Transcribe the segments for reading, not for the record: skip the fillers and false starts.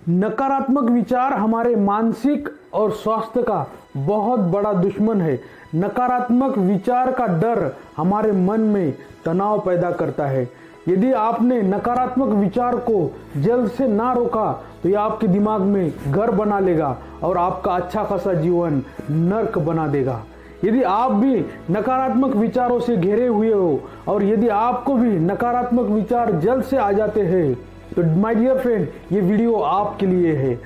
नकारात्मक विचार हमारे मानसिक और स्वास्थ्य का बहुत बड़ा दुश्मन है। नकारात्मक विचार का डर हमारे मन में तनाव पैदा करता है। यदि आपने नकारात्मक विचार को जल्द से ना रोका तो यह आपके दिमाग में घर बना लेगा और आपका अच्छा खासा जीवन नर्क बना देगा। यदि आप भी नकारात्मक विचारों से घिरे हुए हो और यदि आपको भी नकारात्मक विचार जल्द से आ जाते हैं तो माय डियर फ्रेंड, ये वीडियो आपके लिए है।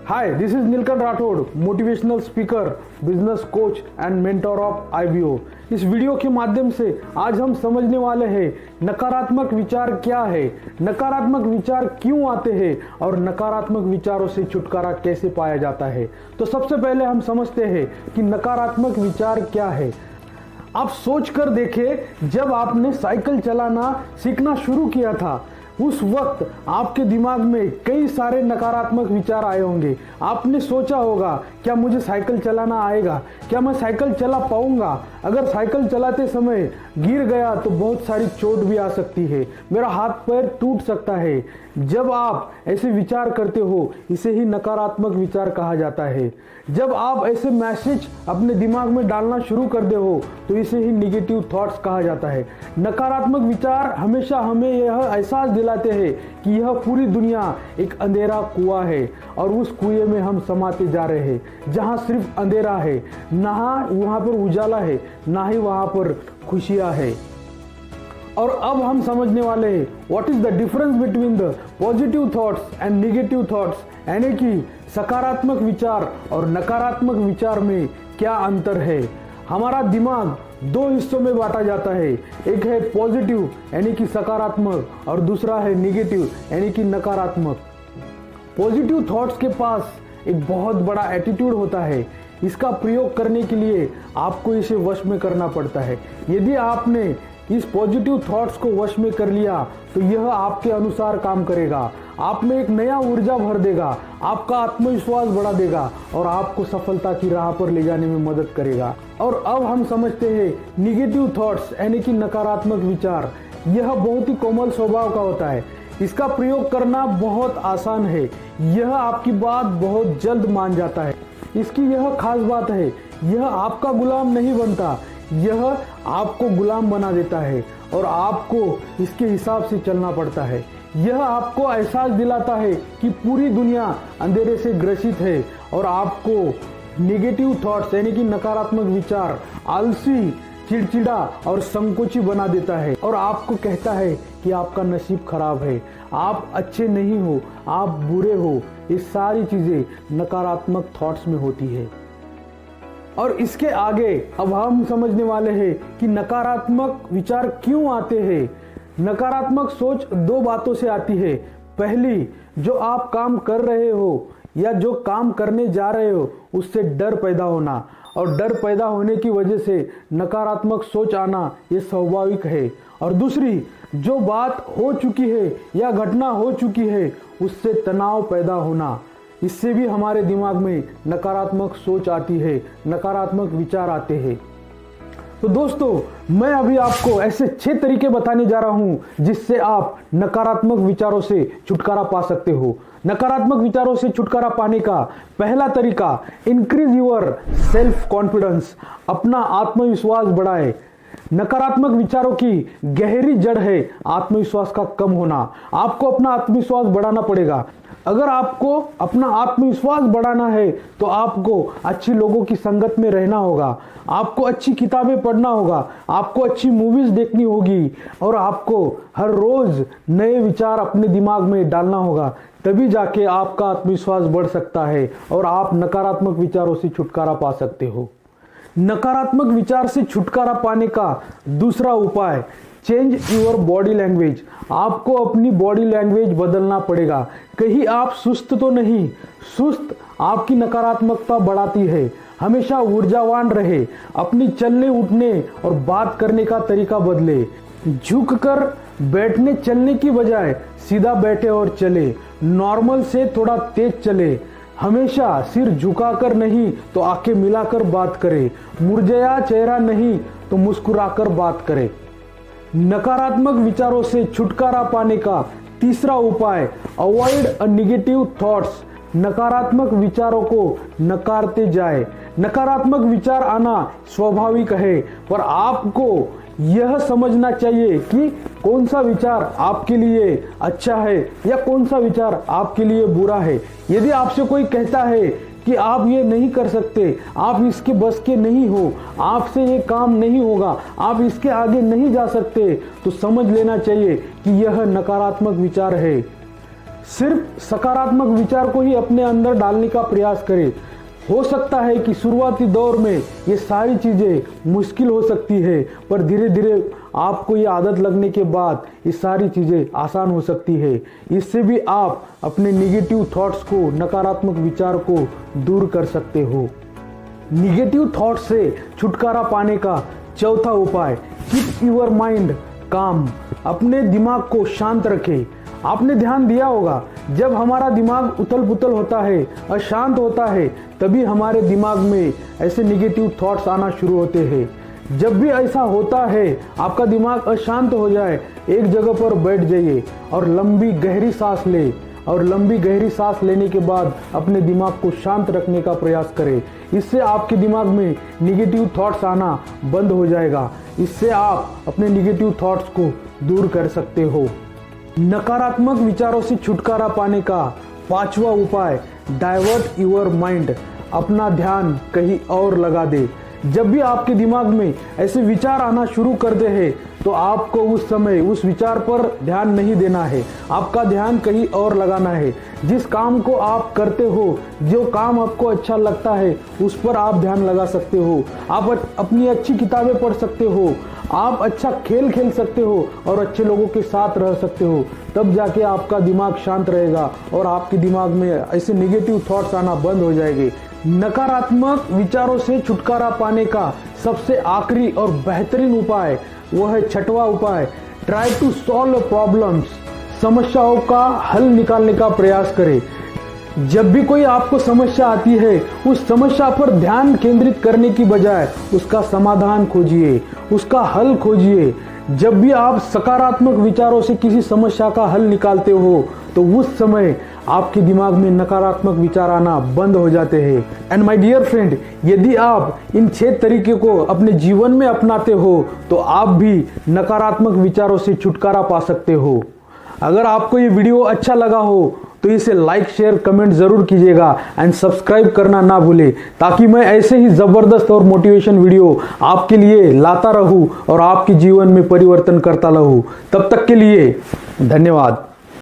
Hi, this is Neelkanth Rathod, motivational speaker, business coach and mentor of IBO। इस वीडियो के माध्यम से आज हम समझने वाले हैं नकारात्मक विचार क्या है, नकारात्मक विचार क्यों आते हैं और नकारात्मक विचारों से छुटकारा कैसे पाया जाता है। तो सबसे पहले हम समझते हैं कि नकारात्मक विचार क्या है। आप सोच कर देखें, जब आपने साइकिल चलाना सीखना शुरू किया था उस वक्त आपके दिमाग में कई सारे नकारात्मक विचार आए होंगे। आपने सोचा होगा, क्या मुझे साइकिल चलाना आएगा, क्या मैं साइकिल चला पाऊंगा, अगर साइकिल चलाते समय गिर गया तो बहुत सारी चोट भी आ सकती है, मेरा हाथ पैर टूट सकता है। जब आप ऐसे विचार करते हो इसे ही नकारात्मक विचार कहा जाता है। जब आप ऐसे मैसेज अपने दिमाग में डालना शुरू कर दे हो तो इसे ही निगेटिव थॉट्स कहा जाता है। नकारात्मक विचार हमेशा हमें यह एहसास दिलाते हैं कि यह पूरी दुनिया एक अंधेरा कुआं है और उस कुएं में हम समाते जा रहे हैं, जहां सिर्फ अंधेरा है, ना वहां पर उजाला है, ना ही वहां पर खुशियां है। और अब हम समझने वाले हैं what is the difference between the positive thoughts and negative thoughts, यानी कि सकारात्मक विचार और नकारात्मक विचार में क्या अंतर है। हमारा दिमाग दो हिस्सों में बांटा जाता है, एक है पॉजिटिव यानी कि सकारात्मक और दूसरा है नेगेटिव यानी कि नकारात्मक। पॉजिटिव थॉट्स के पास एक बहुत बड़ा एटीट्यूड होता है। इसका प्रयोग करने के लिए आपको इसे वश में करना पड़ता है। यदि आपने इस पॉजिटिव थॉट्स को वश में कर लिया तो यह आपके अनुसार काम करेगा, आप में एक नया ऊर्जा भर देगा, आपका आत्मविश्वास बढ़ा देगा और आपको सफलता की राह पर ले जाने में मदद करेगा। और अब हम समझते हैं निगेटिव थॉट्स यानी कि नकारात्मक विचार। यह बहुत ही कोमल स्वभाव का होता है, इसका प्रयोग करना बहुत आसान है, यह आपकी बात बहुत जल्द मान जाता है। इसकी यह खास बात है, यह आपका गुलाम नहीं बनता, यह आपको गुलाम बना देता है और आपको इसके हिसाब से चलना पड़ता है। यह आपको एहसास दिलाता है कि पूरी दुनिया अंधेरे से ग्रसित है और आपको नेगेटिव थॉट्स यानी कि नकारात्मक विचार आलसी, चिड़चिड़ा और संकोची बना देता है और आपको कहता है कि आपका नसीब खराब है, आप अच्छे नहीं हो, आप बुरे हो। ये सारी चीजें नकारात्मक थॉट्स में होती है। और इसके आगे अब हम समझने वाले हैं कि नकारात्मक विचार क्यों आते हैं। नकारात्मक सोच दो बातों से आती है। पहली, जो आप काम कर रहे हो या जो काम करने जा रहे हो उससे डर पैदा होना, और डर पैदा होने की वजह से नकारात्मक सोच आना ये स्वाभाविक है। और दूसरी, जो बात हो चुकी है या घटना हो चुकी है उससे तनाव पैदा होना, इससे भी हमारे दिमाग में नकारात्मक सोच आती है, नकारात्मक विचार आते हैं। तो दोस्तों, मैं अभी आपको ऐसे 6 तरीके बताने जा रहा हूं जिससे आप नकारात्मक विचारों से छुटकारा पा सकते हो। नकारात्मक विचारों से छुटकारा पाने का पहला तरीका, इंक्रीज योर सेल्फ कॉन्फिडेंस, अपना आत्मविश्वास बढ़ाए। नकारात्मक विचारों की गहरी जड़ है आत्मविश्वास का कम होना। आपको अपना आत्मविश्वास बढ़ाना पड़ेगा। अगर आपको अपना आत्मविश्वास बढ़ाना है तो आपको अच्छी लोगों की संगत में रहना होगा, आपको अच्छी किताबें पढ़ना होगा, आपको अच्छी मूवीज देखनी होगी और आपको हर रोज नए विचार अपने दिमाग में डालना होगा। तभी जाके आपका आत्मविश्वास बढ़ सकता है और आप नकारात्मक विचारों से छुटकारा पा सकते हो। नकारात्मक विचार से छुटकारा पाने का दूसरा उपाय, चेंज योर बॉडी लैंग्वेज। आपको अपनी बॉडी लैंग्वेज बदलना पड़ेगा। कहीं आप सुस्त तो नहीं, सुस्त आपकी नकारात्मकता बढ़ाती है। हमेशा ऊर्जावान रहे, अपनी चलने उठने और बात करने का तरीका बदले। झुककर बैठने चलने की बजाय सीधा बैठे और चले, नॉर्मल से थोड़ा तेज चले। हमेशा सिर झुकाकर नहीं तो आंखें मिलाकर बात करें, मुरझाया चेहरा नहीं तो मुस्कुराकर बात करें। नकारात्मक विचारों से छुटकारा पाने का तीसरा उपाय, अवॉइड अ निगेटिव थॉट्स। नकारात्मक विचारों को नकारते जाए। नकारात्मक विचार आना स्वाभाविक है, पर आपको यह समझना चाहिए कि कौन सा विचार आपके लिए अच्छा है या कौन सा विचार आपके लिए बुरा है। यदि आपसे कोई कहता है कि आप ये नहीं कर सकते, आप इसके बस के नहीं हो, आपसे ये काम नहीं होगा, आप इसके आगे नहीं जा सकते, तो समझ लेना चाहिए कि यह नकारात्मक विचार है। सिर्फ सकारात्मक विचार को ही अपने अंदर डालने का प्रयास करें। हो सकता है कि शुरुआती दौर में ये सारी चीज़ें मुश्किल हो सकती है, पर धीरे धीरे आपको ये आदत लगने के बाद ये सारी चीज़ें आसान हो सकती है। इससे भी आप अपने निगेटिव थॉट्स को, नकारात्मक विचार को दूर कर सकते हो। निगेटिव थॉट्स से छुटकारा पाने का चौथा उपाय, कीप योर माइंड काम। अपने दिमाग को शांत रखें। आपने ध्यान दिया होगा, जब हमारा दिमाग उथल पुथल होता है, अशांत होता है, तभी हमारे दिमाग में ऐसे निगेटिव थॉट्स आना शुरू होते हैं। जब भी ऐसा होता है, आपका दिमाग अशांत हो जाए, एक जगह पर बैठ जाइए और लंबी गहरी सांस ले, और लंबी गहरी सांस लेने के बाद अपने दिमाग को शांत रखने का प्रयास करें। इससे आपके दिमाग में निगेटिव थॉट्स आना बंद हो जाएगा। इससे आप अपने निगेटिव थॉट्स को दूर कर सकते हो। नकारात्मक विचारों से छुटकारा पाने का पांचवा उपाय, डाइवर्ट योर माइंड। अपना ध्यान कहीं और लगा दे। जब भी आपके दिमाग में ऐसे विचार आना शुरू कर दे हैं, तो आपको उस समय उस विचार पर ध्यान नहीं देना है, आपका ध्यान कहीं और लगाना है। जिस काम को आप करते हो, जो काम आपको अच्छा लगता है, उस पर आप ध्यान लगा सकते हो। आप अपनी अच्छी किताबें पढ़ सकते हो, आप अच्छा खेल खेल सकते हो और अच्छे लोगों के साथ रह सकते हो। तब जाके आपका दिमाग शांत रहेगा और आपके दिमाग में ऐसे निगेटिव थॉट्स आना बंद हो जाएंगे। नकारात्मक विचारों से छुटकारा पाने का सबसे आखिरी और बेहतरीन उपाय, वह है छठवां उपाय, ट्राई टू सॉल्व प्रॉब्लम्स। समस्याओं का हल निकालने का प्रयास करें। जब भी कोई आपको समस्या आती है, उस समस्या पर ध्यान केंद्रित करने की बजाय उसका समाधान खोजिए, उसका हल खोजिए। जब भी आप सकारात्मक विचारों से किसी समस्या का हल निकालते हो, तो उस समय आपके दिमाग में नकारात्मक विचार आना बंद हो जाते हैं। एंड माय डियर फ्रेंड, यदि आप इन 6 तरीके को अपने जीवन में अपनाते हो, तो आप भी नकारात्मक विचारों से छुटकारा पा सकते हो। अगर आपको ये वीडियो अच्छा लगा हो, तो इसे लाइक, शेयर, कमेंट जरूर कीजिएगा एंड सब्सक्राइब करना ना भूले, ताकि मैं ऐसे ही जबरदस्त और मोटिवेशन वीडियो आपके लिए लाता रहूं और आपके जीवन में परिवर्तन करता रहूं। तब तक के लिए धन्यवाद।